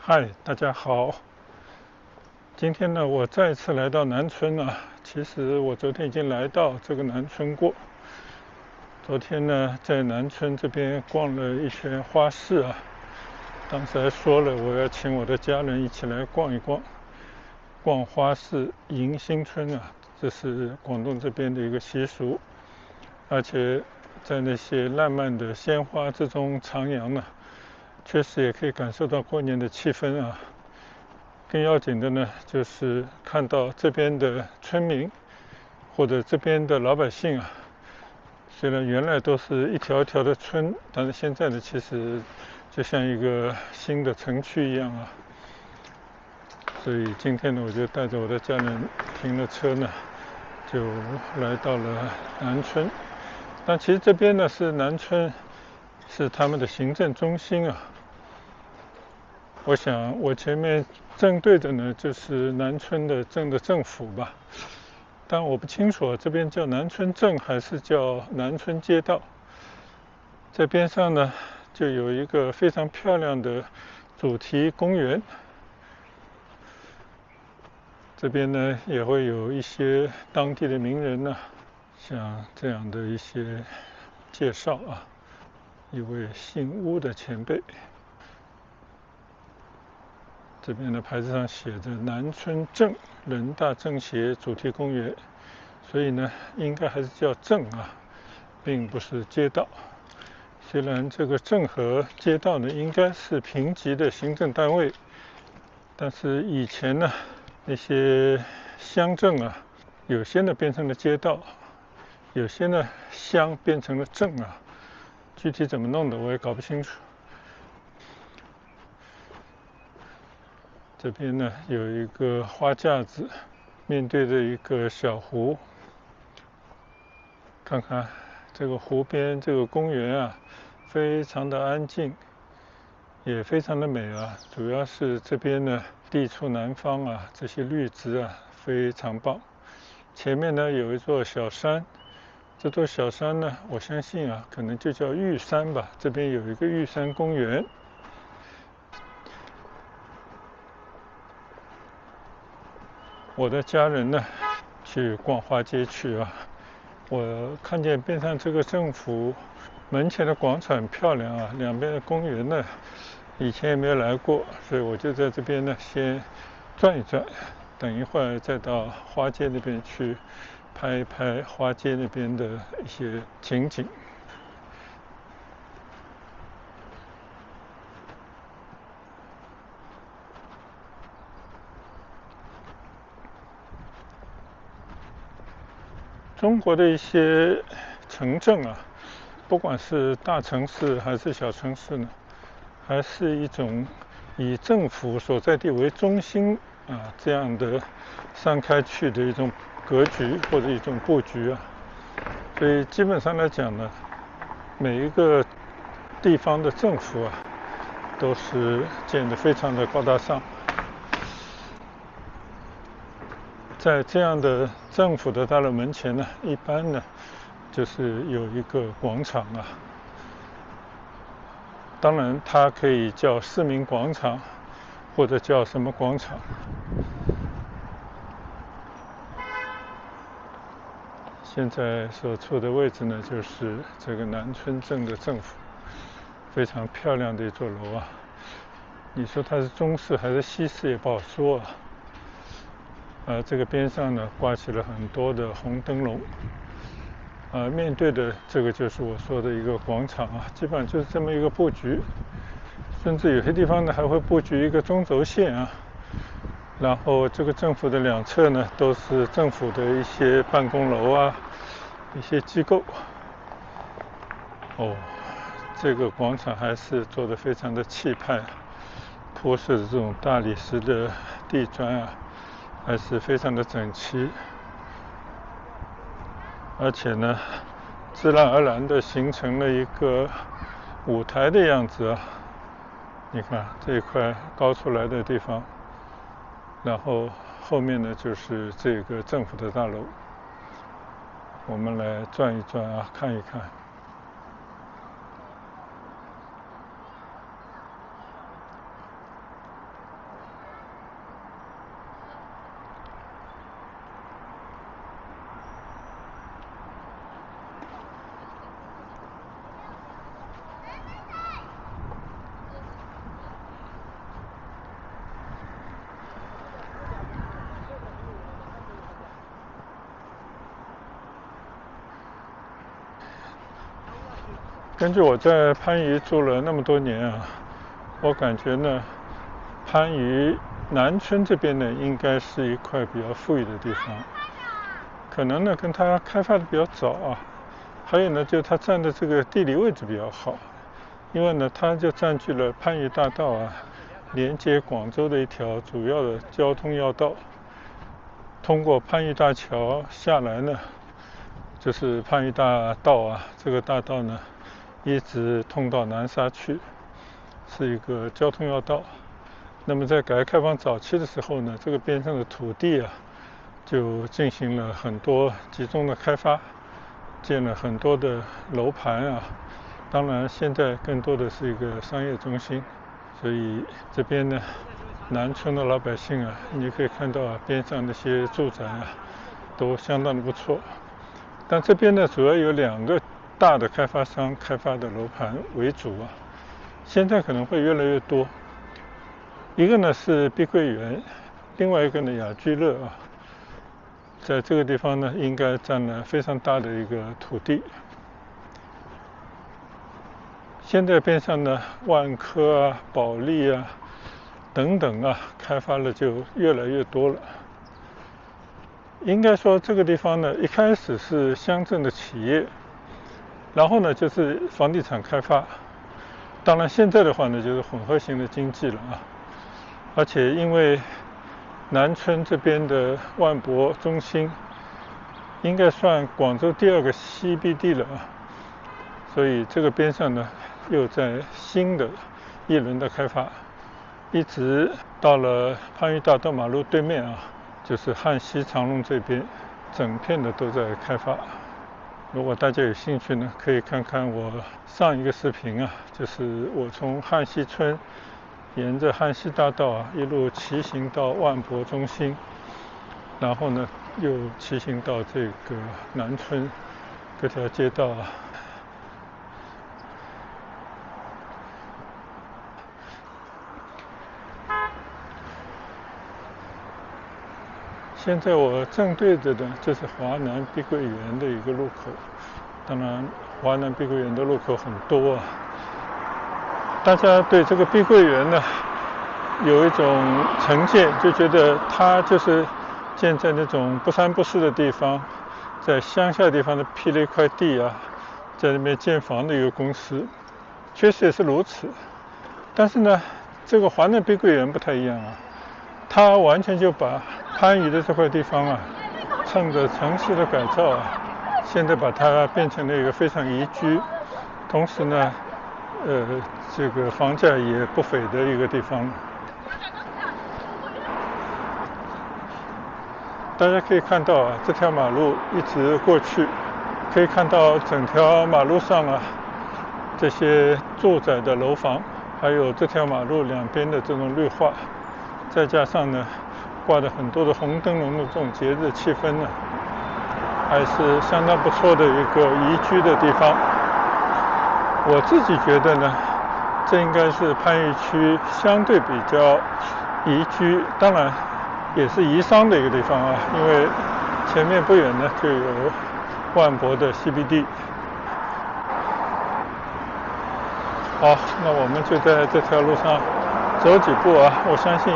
嗨，大家好。今天呢，我再次来到南村啊。其实我昨天已经来到这个南村过。昨天呢，在南村这边逛了一圈花市啊。当时还说了，我要请我的家人一起来逛一逛，逛花市迎新春啊。这是广东这边的一个习俗，而且在那些烂漫的鲜花之中徜徉呢，确实也可以感受到过年的气氛啊。更要紧的呢，就是看到这边的村民或者这边的老百姓啊，虽然原来都是一条一条的村，但是现在呢，其实就像一个新的城区一样啊。所以今天呢，我就带着我的家人停了车呢，就来到了南村。但其实这边呢是南村，是他们的行政中心啊。我想我前面正对的呢就是南村的政府吧，但我不清楚这边叫南村镇还是叫南村街道。在边上呢就有一个非常漂亮的主题公园，这边呢也会有一些当地的名人呢，像这样的一些介绍啊。一位姓巫的前辈，这边的牌子上写着南村镇人大政协主题公园，所以呢应该还是叫镇啊，并不是街道。虽然这个镇和街道呢应该是平级的行政单位，但是以前呢那些乡镇啊，有些呢变成了街道，有些呢乡变成了镇啊，具体怎么弄的我也搞不清楚。这边呢有一个花架子，面对着一个小湖。看看这个湖边这个公园啊，非常的安静，也非常的美啊。主要是这边呢地处南方啊，这些绿植啊非常棒。前面呢有一座小山，这座小山呢我相信啊可能就叫玉山吧。这边有一个玉山公园。我的家人呢去逛花街去啊，我看见边上这个政府门前的广场很漂亮啊，两边的公园呢以前也没有来过，所以我就在这边呢先转一转，等一会儿再到花街那边去拍一拍花街那边的一些情景。中国的一些城镇啊，不管是大城市还是小城市呢，还是一种以政府所在地为中心啊这样的散开去的一种格局或者一种布局啊。所以基本上来讲呢，每一个地方的政府啊，都是建得非常的高大上。在这样的政府的大楼门前呢，一般呢就是有一个广场啊。当然它可以叫市民广场，或者叫什么广场。现在所处的位置呢，就是这个南村镇的政府，非常漂亮的一座楼啊。你说它是中式还是西式也不好说啊。这个边上呢挂起了很多的红灯笼，面对的这个就是我说的一个广场啊，基本上就是这么一个布局，甚至有些地方呢还会布局一个中轴线啊，然后这个政府的两侧呢都是政府的一些办公楼啊，一些机构。这个广场还是做得非常的气派，铺设的这种大理石的地砖啊，还是非常的整齐，而且呢自然而然地形成了一个舞台的样子啊。你看这一块高出来的地方，然后后面呢就是这个政府的大楼。我们来转一转啊，看一看。根据我在番禺住了那么多年啊，我感觉呢，番禺南村这边呢，应该是一块比较富裕的地方。可能呢，跟它开发的比较早啊，还有呢，就它占的这个地理位置比较好，因为呢，它就占据了番禺大道啊，连接广州的一条主要的交通要道。通过番禺大桥下来呢，就是番禺大道啊，这个大道呢，一直通到南沙去，是一个交通要道。那么在改革开放早期的时候呢，这个边上的土地啊，就进行了很多集中的开发，建了很多的楼盘啊。当然，现在更多的是一个商业中心，所以这边呢，南村的老百姓啊，你可以看到啊，边上那些住宅啊，都相当的不错。但这边呢，主要有2个大的开发商开发的楼盘为主啊，现在可能会越来越多。一个呢是碧桂园，另外一个呢雅居乐啊，在这个地方呢，应该占了非常大的一个土地。现在边上呢，万科啊、保利啊等等啊，开发了就越来越多了。应该说这个地方呢，一开始是乡镇的企业，然后呢就是房地产开发，当然现在的话呢就是混合型的经济了啊。而且因为南村这边的万博中心应该算广州第2个 CBD 了啊，所以这个边上呢又在新的一轮的开发，一直到了番禺大道马路对面啊，就是汉西长隆这边，整片的都在开发。如果大家有兴趣呢，可以看看我上一个视频啊，就是我从汉西村沿着汉西大道啊，一路骑行到万博中心，然后呢又骑行到这个南村各条街道啊。现在我正对着的就是华南碧桂园的一个路口，当然华南碧桂园的路口很多啊。大家对这个碧桂园呢有一种成见，就觉得它就是建在那种不三不四的地方，在乡下地方的辟了一块地啊，在那边建房的一个公司，确实也是如此。但是呢，这个华南碧桂园不太一样啊，它完全就把番禺的这块地方啊，趁着城市的改造啊，现在把它变成了一个非常宜居，同时呢，这个房价也不菲的一个地方。大家可以看到啊，这条马路一直过去，可以看到整条马路上啊，这些住宅的楼房，还有这条马路两边的这种绿化，再加上呢，挂着很多的红灯笼的这种节日气氛呢，还是相当不错的一个宜居的地方。我自己觉得呢，这应该是番禺区相对比较宜居，当然也是宜商的一个地方啊，因为前面不远呢就有万博的 CBD。好，那我们就在这条路上走几步啊，我相信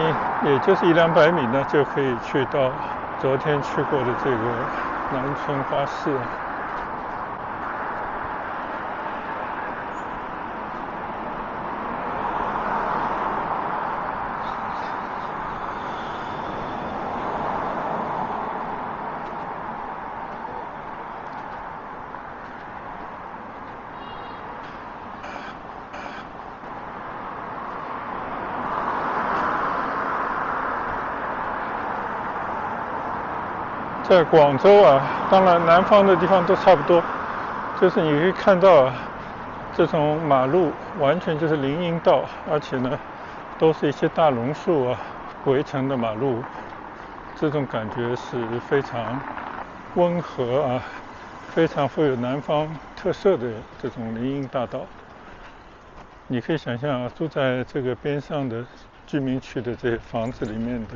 也就是100-200米呢，就可以去到昨天去过的这个南村花市。在广州啊，当然南方的地方都差不多，就是你可以看到啊，这种马路完全就是林荫道，而且呢，都是一些大榕树啊围成的马路，这种感觉是非常温和啊，非常富有南方特色的这种林荫大道。你可以想象啊，住在这个边上的居民区的这些房子里面的，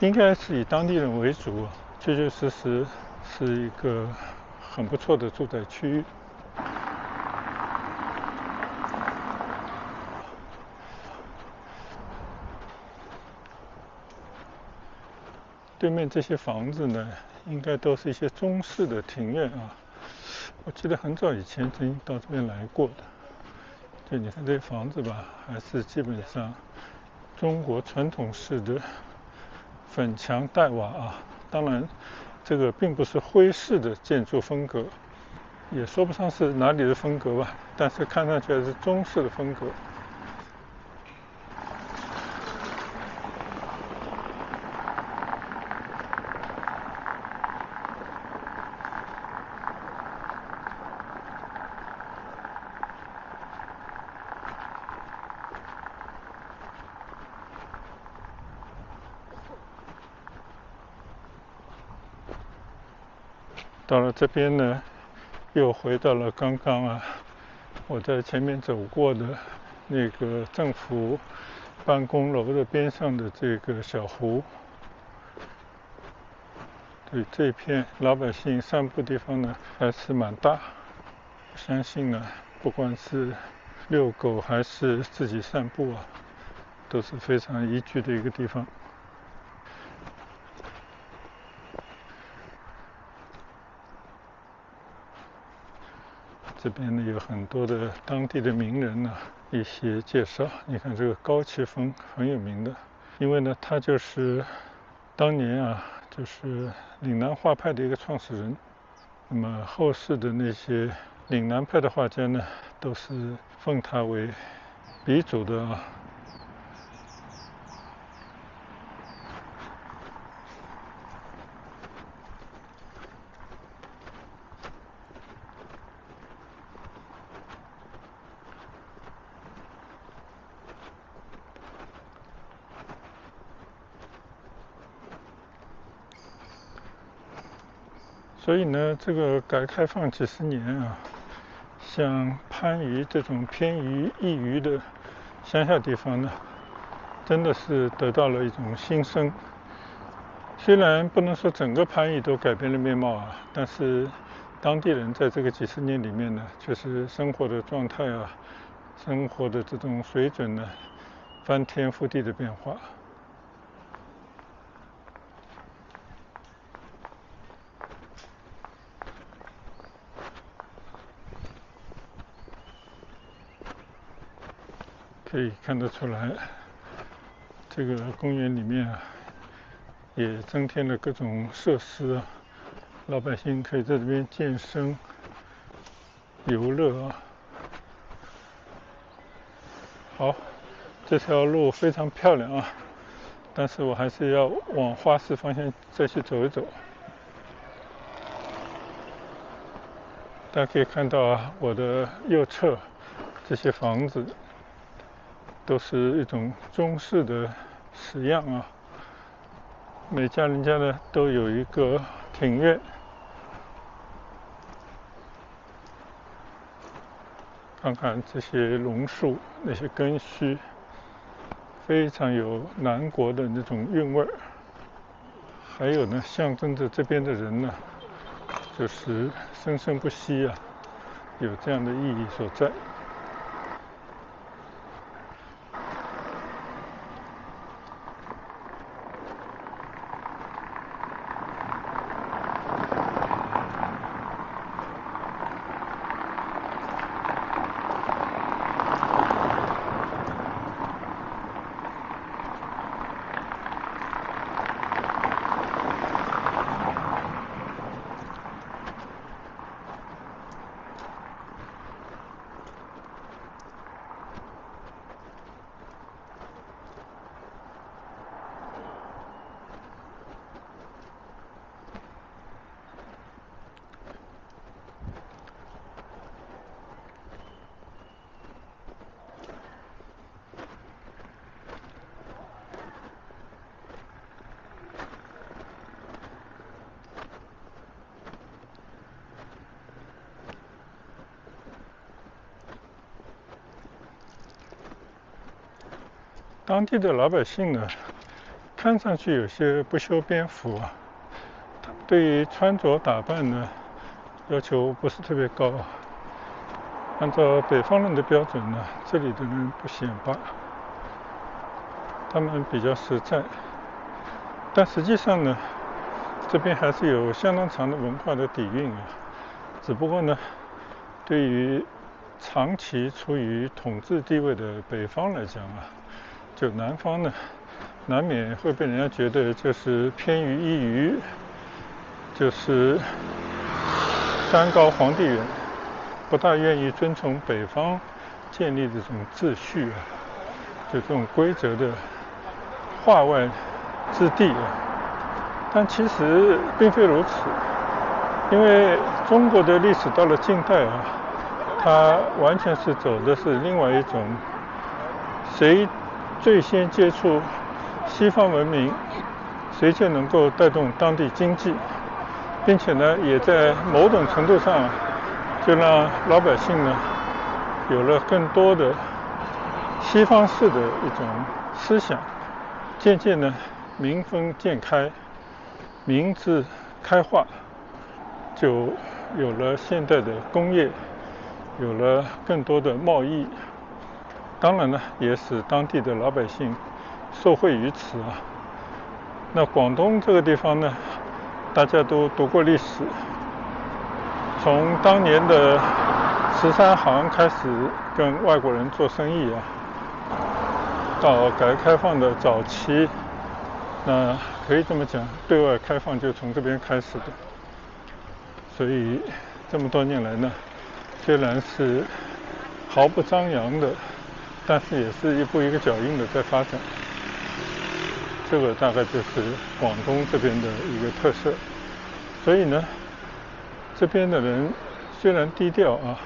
应该是以当地人为主，确确实实是一个很不错的住宅区域。对面这些房子呢，应该都是一些中式的庭院啊。我记得很早以前曾经到这边来过的。对，你看这些房子吧，还是基本上中国传统式的粉墙黛瓦啊。当然，这个并不是徽式的建筑风格，也说不上是哪里的风格吧，但是看上去还是中式的风格。到了这边呢，又回到了刚刚我在前面走过的那个政府办公楼的边上的这个小湖。对，这片老百姓散步地方呢还是蛮大，相信呢，不管是遛狗还是自己散步都是非常宜居的一个地方。这边呢有很多的当地的名人一些介绍。你看这个高奇峰很有名的，因为呢他就是当年就是岭南画派的一个创始人。那么后世的那些岭南派的画家呢，都是奉他为鼻祖的所以呢，这个改革开放几十年像番禺这种偏于易渔的乡下地方呢，真的是得到了一种新生。虽然不能说整个番禺都改变了面貌但是当地人在这个几十年里面呢，确实生活的状态生活的这种水准呢，翻天覆地的变化。可以看得出来，这个公园里面也增添了各种设施老百姓可以在这边健身、游乐好，这条路非常漂亮但是我还是要往花市方向再去走一走。大家可以看到我的右侧这些房子都是一种中式的式样每家人家呢都有一个庭院。看看这些榕树，那些根须，非常有南国的那种韵味。还有呢，象征着这边的人呢，就是生生不息有这样的意义所在。当地的老百姓呢，看上去有些不修边幅对于穿着打扮呢，要求不是特别高。按照北方人的标准呢，这里的人不显摆，他们比较实在。但实际上呢，这边还是有相当长的文化的底蕴啊。只不过呢，对于长期处于统治地位的北方来讲啊，就南方呢，难免会被人家觉得就是偏于一隅，就是山高皇帝远，不大愿意遵从北方建立的这种秩序啊，就这种规则的化外之地啊。但其实并非如此，因为中国的历史到了近代啊，它完全是走的是另外一种，谁最先接触西方文明，谁就能够带动当地经济，并且呢，也在某种程度上就让老百姓呢有了更多的西方式的一种思想，渐渐呢民风渐开，民智开化，就有了现代的工业，有了更多的贸易，当然呢也使当地的老百姓受惠于此啊。那广东这个地方呢，大家都读过历史，从当年的13行开始跟外国人做生意啊，到改革开放的早期，那可以这么讲，对外开放就从这边开始的。所以这么多年来呢，虽然是毫不张扬的，但是也是一步一个脚印的在发展。这个大概就是广东这边的一个特色。所以呢，这边的人虽然低调啊，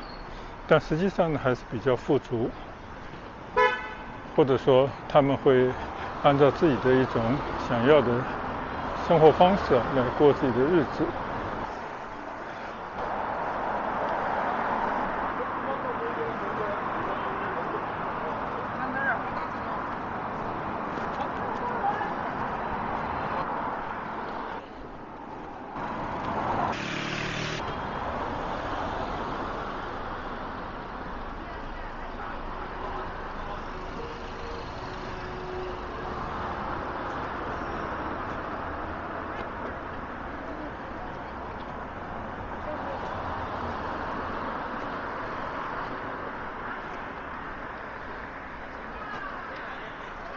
但实际上呢还是比较富足，或者说他们会按照自己的一种想要的生活方式来过自己的日子。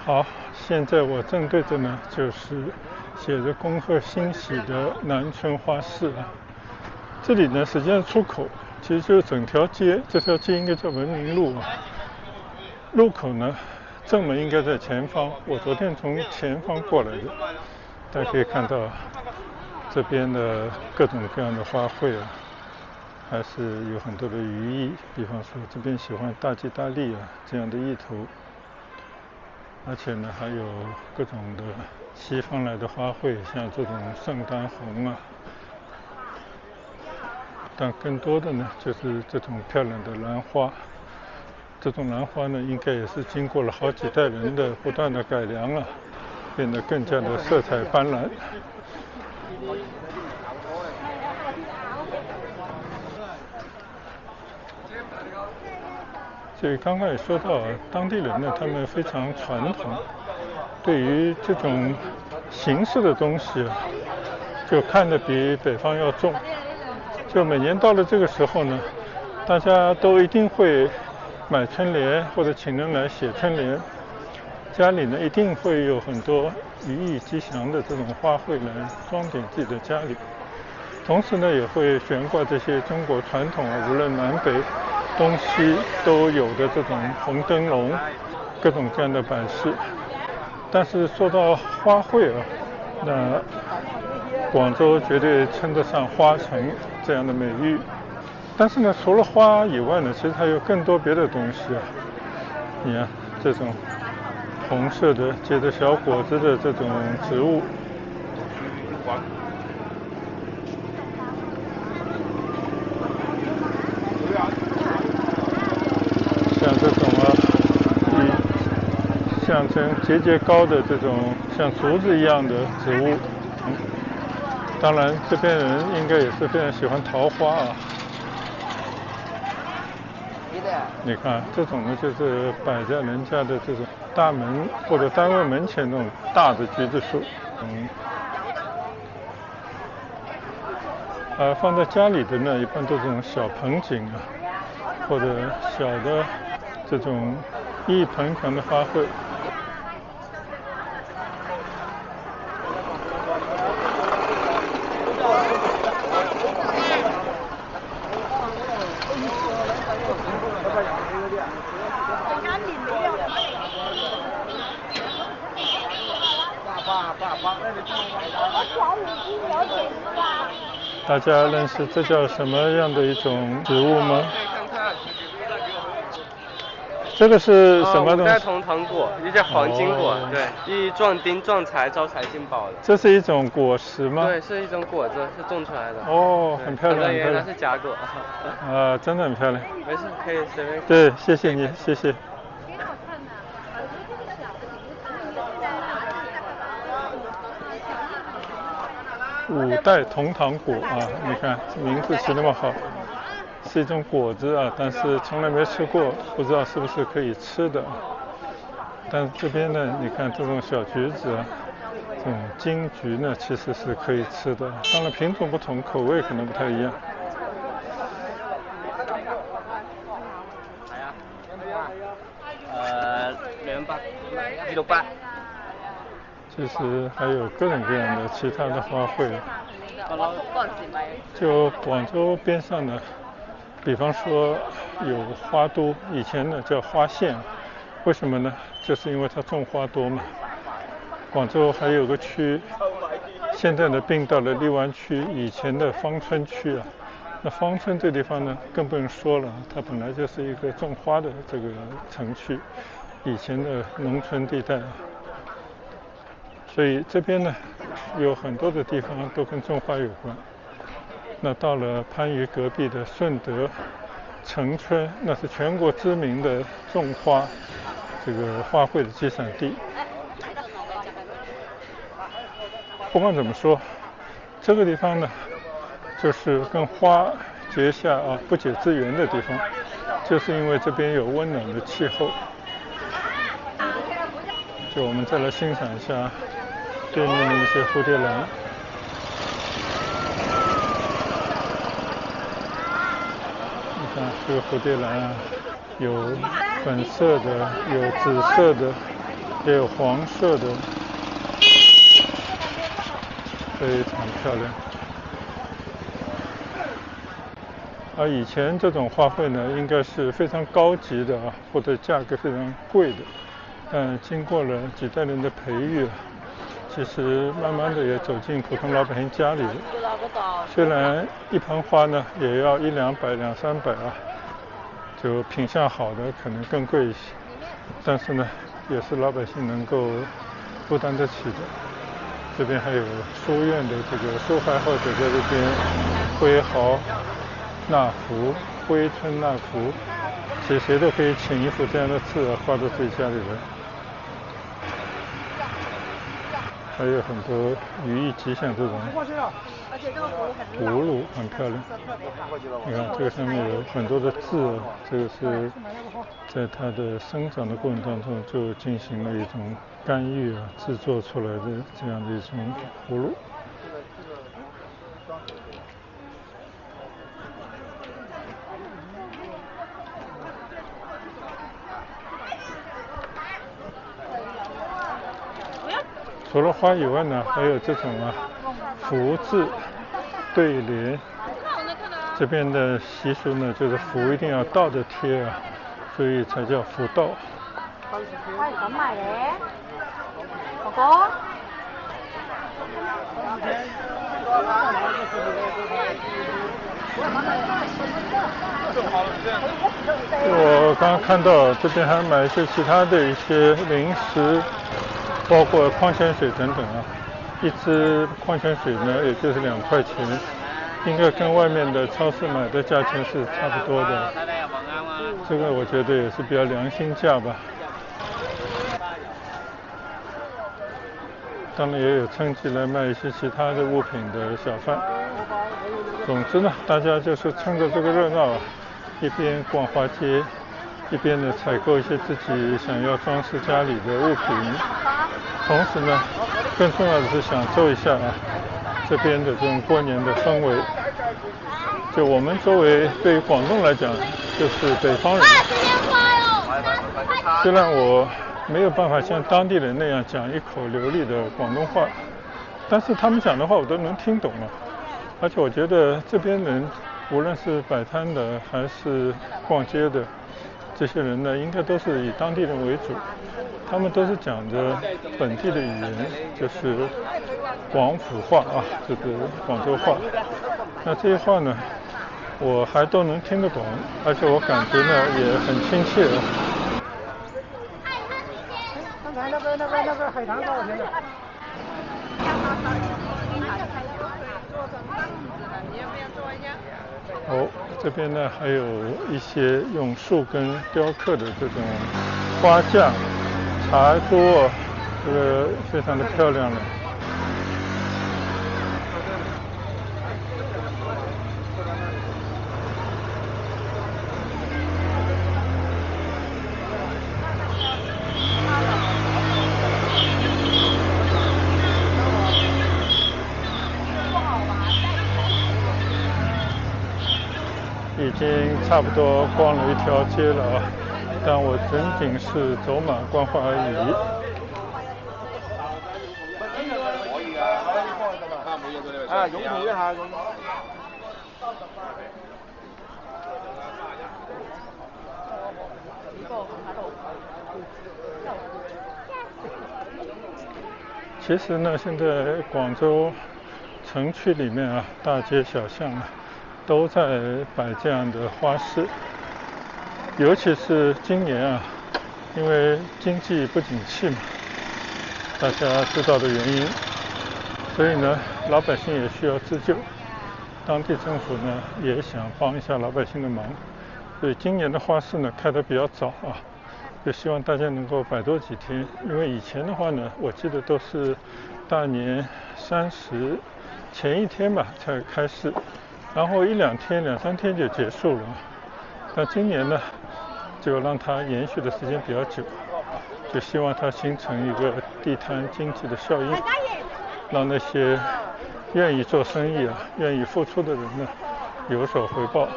好，现在我正对着呢，就是写着恭贺新禧的南村花市啊。这里呢，实际上出口其实就是整条街，这条街应该叫文明路啊。入口呢，正门应该在前方。我昨天从前方过来的，大家可以看到这边的各种各样的花卉啊，还是有很多的寓意。比方说，这边喜欢大吉大利啊这样的意图。而且呢，还有各种的西方来的花卉，像这种圣丹红啊，但更多的呢，就是这种漂亮的兰花。这种兰花呢，应该也是经过了好几代人的不断的改良啊，变得更加的色彩斑斓。所以刚刚也说到，当地人呢，他们非常传统，对于这种形式的东西啊，就看得比北方要重。就每年到了这个时候呢，大家都一定会买春联或者请人来写春联，家里呢一定会有很多寓意吉祥的这种花卉来装点自己的家里。同时呢，也会悬挂这些中国传统啊，无论南北东西都有的这种红灯笼，各种各样的摆饰。但是说到花卉啊，那广州绝对称得上花城这样的美誉。但是呢，除了花以外呢，其实还有更多别的东西啊。你看这种红色的结着小果子的这种植物，像这种象征节节高的这种像竹子一样的植物。当然，这边人应该也是非常喜欢桃花啊。你看，这种呢就是摆在人家的这种大门或者单位门前那种大的橘子树。放在家里的呢，一般都是这种小盆景啊，或者小的这种一盆盆的花卉。大家认识这叫什么样的一种植物吗？这个是什么东西？五代同堂果，也叫黄金果，对，寓意壮丁、壮财、招财进宝的。这是一种果实吗？对，是一种果子，是种出来的。哦，很漂亮，很漂亮。它是假果。真的很漂亮。没事，可以随便。对，谢谢你，谢谢。挺好看的，五代同堂果啊，你看名字起那么好，是一种果子啊，但是从来没吃过，不知道是不是可以吃的。但这边呢，你看这种小橘子啊，这种金桔呢，其实是可以吃的，当然品种不同，口味可能不太一样。280，168。其实还有各种各样的其他的花卉。就广州边上呢，比方说有花都，以前呢叫花县，为什么呢？就是因为它种花多嘛。广州还有个区，现在呢并到了荔湾区，以前的芳村区啊。那芳村这地方呢，更不用说了，它本来就是一个种花的这个城区，以前的农村地带啊。所以这边呢，有很多的地方都跟种花有关。那到了番禺隔壁的顺德城村，那是全国知名的种花这个花卉的集散地。不管怎么说，这个地方呢，就是跟花结下不解之缘的地方，就是因为这边有温暖的气候。就我们再来欣赏一下对面的一些蝴蝶兰。你看这个蝴蝶兰啊，有粉色的，有紫色的，也有黄色的，非常漂亮。而以前这种花卉呢，应该是非常高级的或者价格非常贵的。经过了几代人的培育，其实慢慢的也走进普通老百姓家里了。虽然一盆花呢也要100-200、200-300就品相好的可能更贵一些，但是呢也是老百姓能够负担得起的。这边还有书院的这个书怀后者在这边挥毫纳福、挥春纳福，其实谁都可以请一幅这样的字画到自己家里来。还有很多寓意吉祥这种葫芦，很漂亮。你看这个上面有很多的字，这个是在它的生长的过程当中就进行了一种干预制作出来的这样的一种葫芦。除了花以外呢，还有这种福字对联。这边的习俗呢，就是福一定要倒着贴所以才叫福倒。咁賣嘅，哥哥。我刚刚看到这边还买一些其他的一些零食，包括矿泉水等等一支矿泉水呢，也就是2块钱，应该跟外面的超市买的价钱是差不多的。这个我觉得也是比较良心价吧。当然也有趁机来卖一些其他的物品的小贩。总之呢，大家就是趁着这个热闹一边逛花街，一边呢采购一些自己想要装饰家里的物品，同时呢更重要的是享受一下这边的这种过年的氛围。就我们周围对于广东来讲，就是北方人。虽然我没有办法像当地人那样讲一口流利的广东话，但是他们讲的话我都能听懂了。而且我觉得这边人，无论是摆摊的还是逛街的，这些人呢，应该都是以当地人为主。他们都是讲着本地的语言，就是广府话这个广州话。那这些话呢，我还都能听得懂，而且我感觉呢也很亲切。刚才那个海棠多少钱的？这边呢还有一些用树根雕刻的这种花架、茶桌，这个非常的漂亮了。已经差不多逛了一条街了但我仅仅是走马观花而已。拥抱一下咁。其实呢，现在广州城区里面大街小巷都在摆这样的花市，尤其是今年因为经济不景气嘛，大家知道的原因，所以呢，老百姓也需要自救，当地政府呢也想帮一下老百姓的忙，所以今年的花市呢开得比较早就希望大家能够摆多几天，因为以前的话呢，我记得都是大年30前一天吧才开市，然后1-2天、2-3天就结束了。但今年呢，就让它延续的时间比较久，就希望它形成一个地摊经济的效应，让那些愿意做生意愿意付出的人呢有所回报，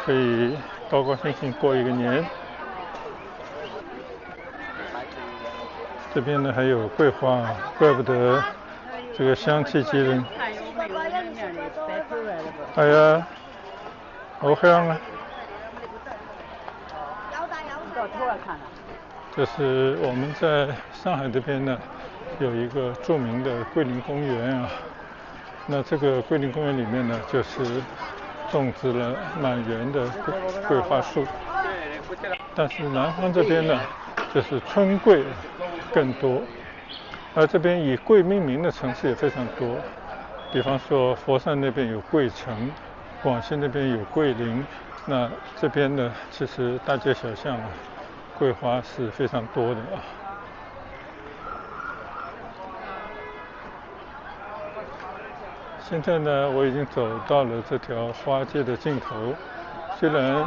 可以高高兴兴过一个年。这边呢还有桂花怪不得这个香气激人。哎呀，好香啊！这是我们在上海这边呢有一个著名的桂林公园那这个桂林公园里面呢就是种植了满园的桂花树，但是南方这边呢就是春桂更多，而这边以桂命名的城市也非常多，比方说佛山那边有桂城，广西那边有桂林，那这边呢其实大街小巷桂花是非常多的现在呢我已经走到了这条花街的尽头，虽然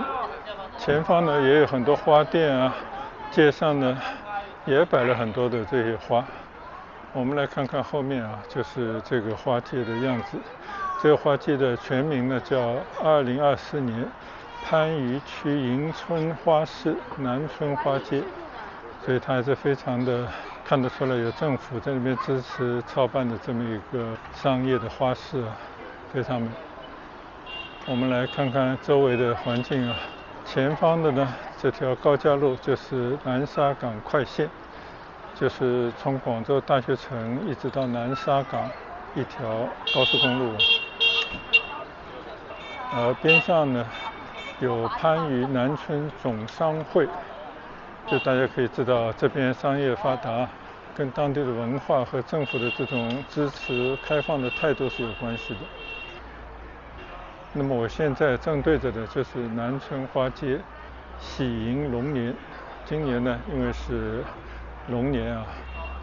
前方呢也有很多花店街上呢也摆了很多的这些花。我们来看看后面就是这个花街的样子。这个花街的全名呢叫2024年番禺区迎春花市南春花街，所以它还是非常的看得出来有政府在那边支持操办的这么一个商业的花市非常美。我们来看看周围的环境前方的呢这条高架路就是南沙港快线，就是从广州大学城一直到南沙港一条高速公路。边上呢有番禺南春总商会，就大家可以知道这边商业发达跟当地的文化和政府的这种支持开放的态度是有关系的。那么我现在正对着的就是南春花街，喜迎龙年。今年呢因为是龙年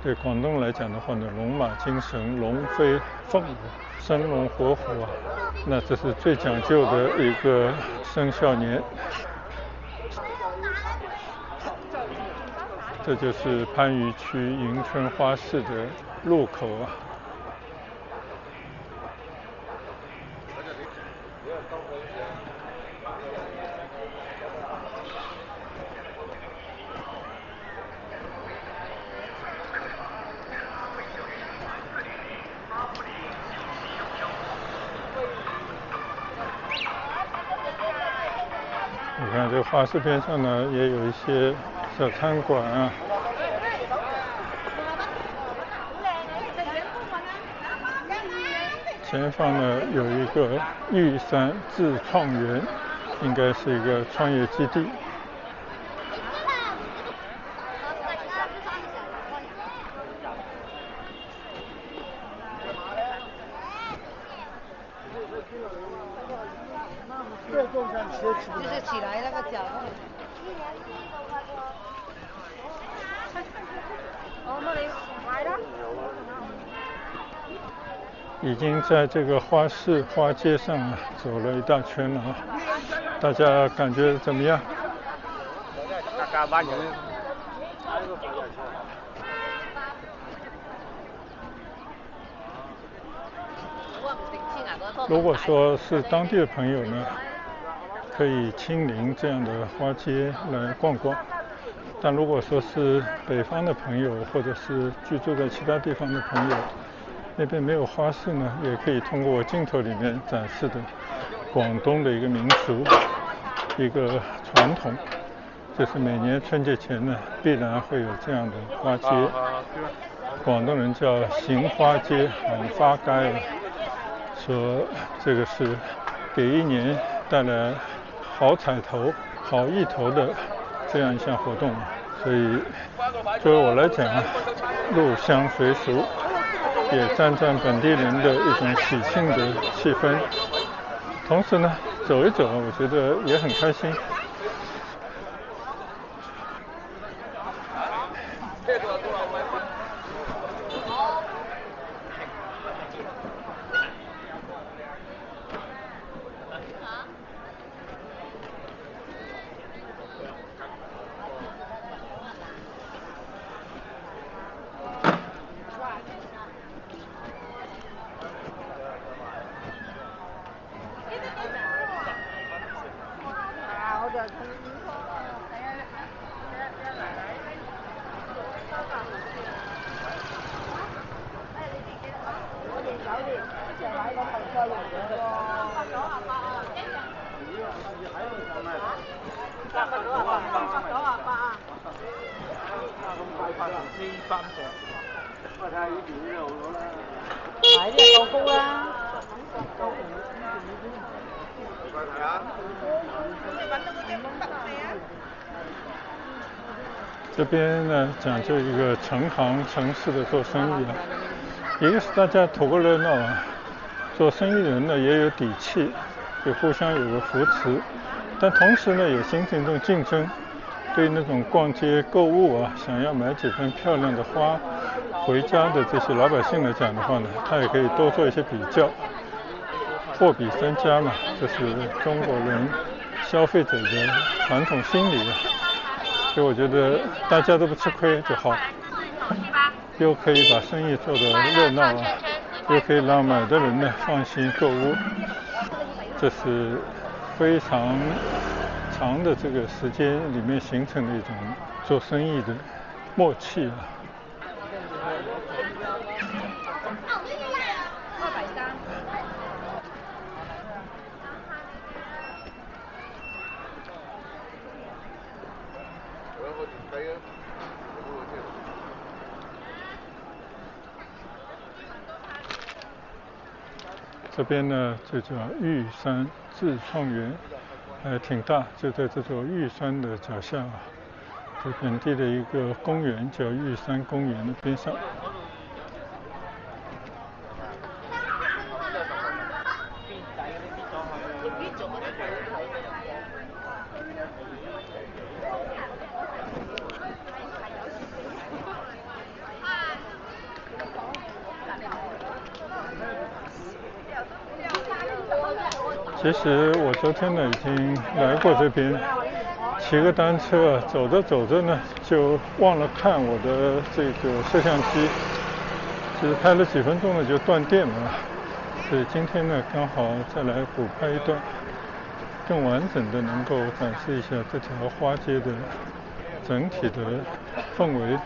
对广东来讲的话呢，龙马精神，龙飞凤舞，生龙活虎那这是最讲究的一个生肖年。这就是番禺区迎春花市的入口啊。你看这个花市边上呢，也有一些小餐馆啊。前方呢有一个玉山自创园，应该是一个创业基地。就是起来那个脚。已经在这个花市花街上啊走了一大圈了啊，大家感觉怎么样？如果说是当地的朋友呢，可以亲临这样的花街来逛逛，但如果说是北方的朋友或者是居住在其他地方的朋友，那边没有花市呢，也可以通过我镜头里面展示的广东的一个民俗，一个传统，就是每年春节前呢必然会有这样的花街，广东人叫行花街、喊花街，说这个是给一年带来好彩头、好意头的这样一项活动，所以作为我来讲啊，入乡随俗，也沾沾本地人的一种喜庆的气氛，同时呢走一走，我觉得也很开心。買啲夠高啦。这边呢讲究一个诚行诚实的做生意啊，一个是大家图个热闹啊，做生意人呢也有底气，就互相有个扶持，但同时呢也形成一种竞争。对那种逛街购物啊，想要买几盆漂亮的花回家的这些老百姓来讲的话呢，他也可以多做一些比较，货比三家嘛，这是中国人消费者的传统心理啊。所以我觉得大家都不吃亏就好，又可以把生意做得热闹啊，又可以让买的人呢放心购物，这是非常长的这个时间里面形成的一种做生意的默契啊。这边呢就叫玉山自创园，挺大，就在这座玉山的脚下啊，在本地的一个公园叫玉山公园的边上。其实我昨天呢已经来过这边，骑个单车，走着走着呢，就忘了看我的这个摄像机，只拍了几分钟呢就断电了，所以今天呢刚好再来补拍一段，更完整的能够展示一下这条花街的整体的氛围。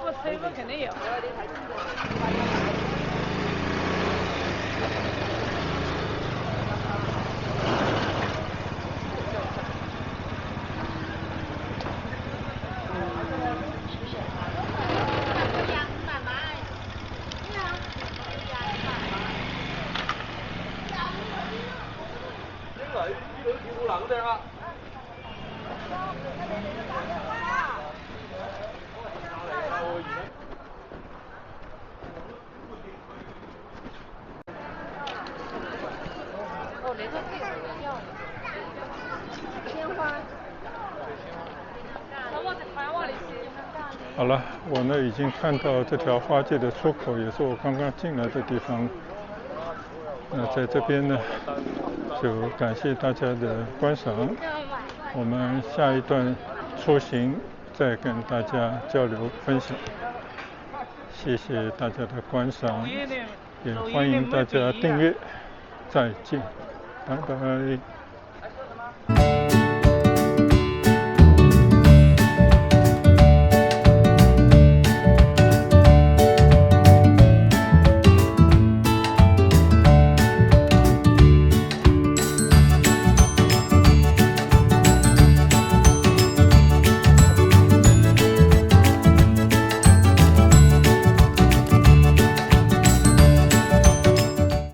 我吹风肯定有。好了，我呢已经看到这条花街的出口，也是我刚刚进来的地方。那在这边呢，就感谢大家的观赏。我们下一段出行再跟大家交流分享。谢谢大家的观赏，也欢迎大家订阅。再见，拜拜。